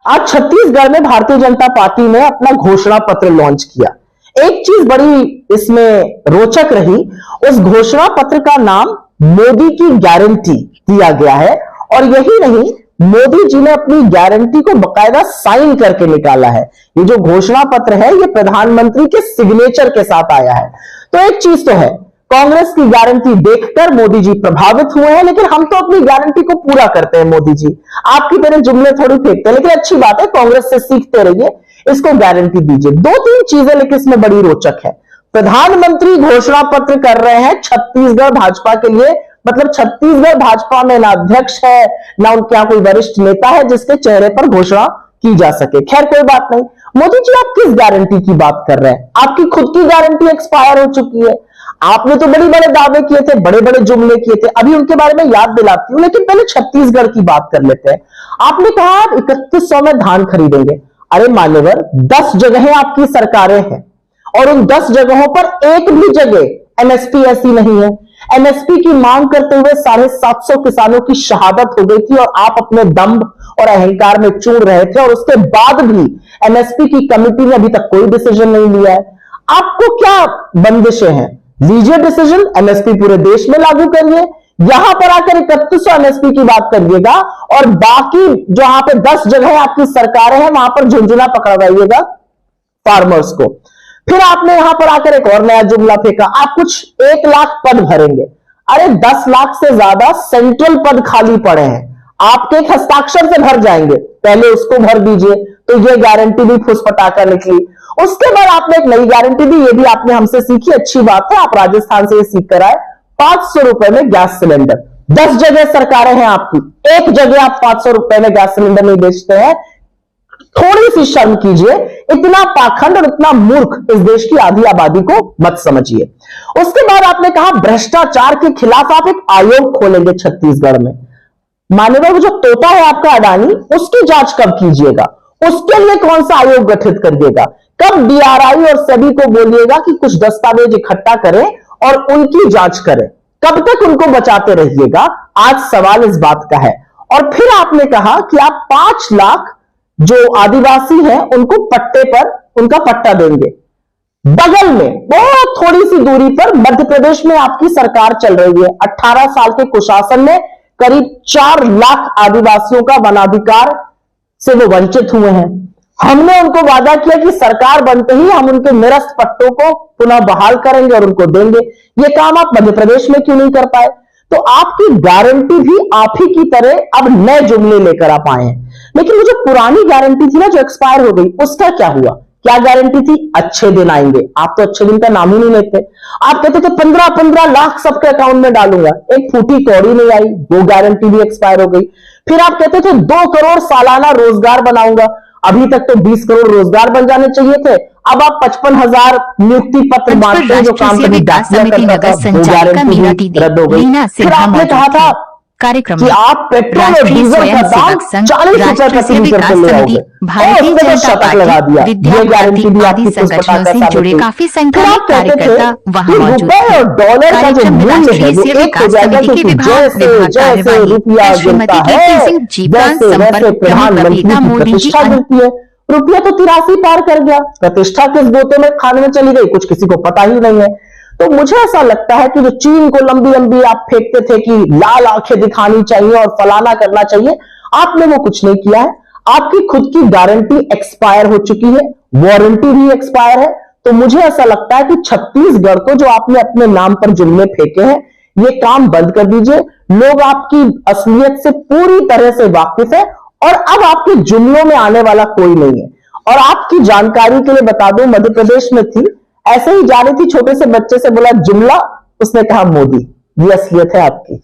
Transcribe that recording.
आज छत्तीसगढ़ में भारतीय जनता पार्टी ने अपना घोषणा पत्र लॉन्च किया। एक चीज बड़ी इसमें रोचक रही, उस घोषणा पत्र का नाम मोदी की गारंटी दिया गया है। और यही नहीं, मोदी जी ने अपनी गारंटी को बकायदा साइन करके निकाला है। ये जो घोषणा पत्र है ये प्रधानमंत्री के सिग्नेचर के साथ आया है। तो एक चीज तो है, कांग्रेस की गारंटी देखकर मोदी जी प्रभावित हुए हैं, लेकिन हम तो अपनी गारंटी को पूरा करते हैं। मोदी जी आपकी तरह जुमले थोड़ी फेंकते हैं, लेकिन अच्छी बात है, कांग्रेस से सीखते रहिए, इसको गारंटी दीजिए। दो तीन चीजें लेकिन इसमें बड़ी रोचक है। प्रधानमंत्री घोषणा पत्र कर रहे हैं छत्तीसगढ़ भाजपा के लिए, मतलब छत्तीसगढ़ भाजपा में ना अध्यक्ष है ना उनके यहां कोई वरिष्ठ नेता है जिसके चेहरे पर घोषणा की जा सके। खैर कोई बात नहीं। मोदी जी आप किस गारंटी की बात कर रहे हैं? आपकी खुद की गारंटी एक्सपायर हो चुकी है। आपने तो बड़े बड़े दावे किए थे, बड़े बड़े जुमले किए थे, अभी उनके बारे में याद दिलाती हूं, लेकिन पहले छत्तीसगढ़ की बात कर लेते हैं। आपने कहा 3100 में धान खरीदेंगे। अरे मान्यवर, 10 जगहें आपकी सरकारें हैं और उन 10 जगहों पर एक भी जगह एमएसपी ऐसी नहीं है। एमएसपी की मांग करते हुए 750 किसानों की शहादत हो गई थी और आप अपने दंभ और अहंकार में चूर रहे थे, और उसके बाद भी एमएसपी की कमिटी ने अभी तक कोई डिसीजन नहीं लिया है। आपको क्या बंदिशें हैं? लीजिए डिसीजन, एमएसपी पूरे देश में लागू करिए। यहां पर आकर 3100 एमएसपी की बात करिएगा और बाकी जहां पे 10 जगह आपकी सरकारें हैं वहां पर झुंझुना पकड़वाइएगा फार्मर्स को। फिर आपने यहां पर आकर एक और नया जुमला फेंका, आप कुछ 1 लाख पद भरेंगे। अरे 10 लाख से ज्यादा सेंट्रल पद खाली पड़े हैं, आपके एक हस्ताक्षर से भर जाएंगे, पहले उसको भर दीजिए। तो ये गारंटी भी फुसफटाकर निकली। उसके बाद आपने एक नई गारंटी दी, ये भी आपने हमसे सीखी, अच्छी बात है, आप राजस्थान से ये सीख कर आए। 500 रुपए में गैस सिलेंडर। 10 जगह सरकारें हैं आपकी, एक जगह आप 500 रुपए में गैस सिलेंडर नहीं बेचते हैं। थोड़ी सी शर्म कीजिए, इतना पाखंड और इतना मूर्ख इस देश की आधी आबादी को मत समझिए। उसके बाद आपने कहा भ्रष्टाचार के खिलाफ आप एक आयोग खोलेंगे छत्तीसगढ़ में। मान्यवर, वो जो तोता है आपका अडानी, उसकी जांच कब कीजिएगा? उसके लिए कौन सा आयोग गठित करिएगा? कब डीआरआई और सभी को बोलिएगा कि कुछ दस्तावेज इकट्ठा करें और उनकी जांच करें? कब तक उनको बचाते रहिएगा? आज सवाल इस बात का है। और फिर आपने कहा कि आप 5 लाख जो आदिवासी हैं उनको पट्टे पर उनका पट्टा देंगे। बगल में बहुत थोड़ी सी दूरी पर मध्य प्रदेश में आपकी सरकार चल रही है। 18 साल के कुशासन में करीब 4 लाख आदिवासियों का वनाधिकार से वो वंचित हुए हैं। हमने उनको वादा किया कि सरकार बनते ही हम उनके निरस्त पट्टों को पुनः बहाल करेंगे और उनको देंगे। ये काम आप मध्य प्रदेश में क्यों नहीं कर पाए? तो आपकी गारंटी भी आप ही की तरह अब नए जुमले लेकर आप आए हैं। लेकिन वो जो पुरानी गारंटी थी ना, जो एक्सपायर हो गई, उसका क्या हुआ? क्या गारंटी थी? अच्छे दिन आएंगे। आप तो अच्छे दिन का नाम ही नहीं लेते। आप कहते थे 15-15 लाख सबके अकाउंट में डालूंगा, एक फूटी कौड़ी नहीं आई, वो गारंटी भी एक्सपायर हो गई। फिर आप कहते थे 2 करोड़ सालाना रोजगार बनाऊंगा, अभी तक तो 20 करोड़ रोजगार बन जाने चाहिए थे। अब आप 55,000 नियुक्ति पत्र बांटते हैं, जो काम कभी डाकिया करता था, वो गारंटी रद्द हो गई। फिर आपने कहा था कार्यक्रम कि आप पेट्रोल और डीजल का दाम 40 रुपए प्रति लीटर पर ले आओगे, भारतीय जनता पार्टी, विद्यार्थी आदि संगठनों से जुड़े काफी संख्या में कार्यकर्ता वहां मौजूद थे। कार्यक्रम में राष्ट्रीय सेवा विकास समिति के विभाग कार्यवाही श्रीमती कीर्ति सिंह जीवदान संपर्क प्रमुख कविता मोदी जी। रुपया तो 83 पार कर गया, प्रतिष्ठा किस गोते में खाने में चली गई कुछ किसी को पता ही नहीं है। तो मुझे ऐसा लगता है कि जो चीन को लंबी लंबी आप फेंकते थे कि लाल आंखें दिखानी चाहिए और फलाना करना चाहिए, आपने वो कुछ नहीं किया है। आपकी खुद की गारंटी एक्सपायर हो चुकी है, वारंटी भी एक्सपायर है। तो मुझे ऐसा लगता है कि छत्तीसगढ़ को जो आपने अपने नाम पर जुमले फेंके हैं, ये काम बंद कर दीजिए। लोग आपकी असलियत से पूरी तरह से वाकिफ है और अब आपके जुमलों में आने वाला कोई नहीं है। और आपकी जानकारी के लिए बता दूं, मध्य प्रदेश में थी, ऐसे ही जा रही थी, छोटे से बच्चे से बोला जुमला, उसने कहा मोदी। ये असलियत है आपकी।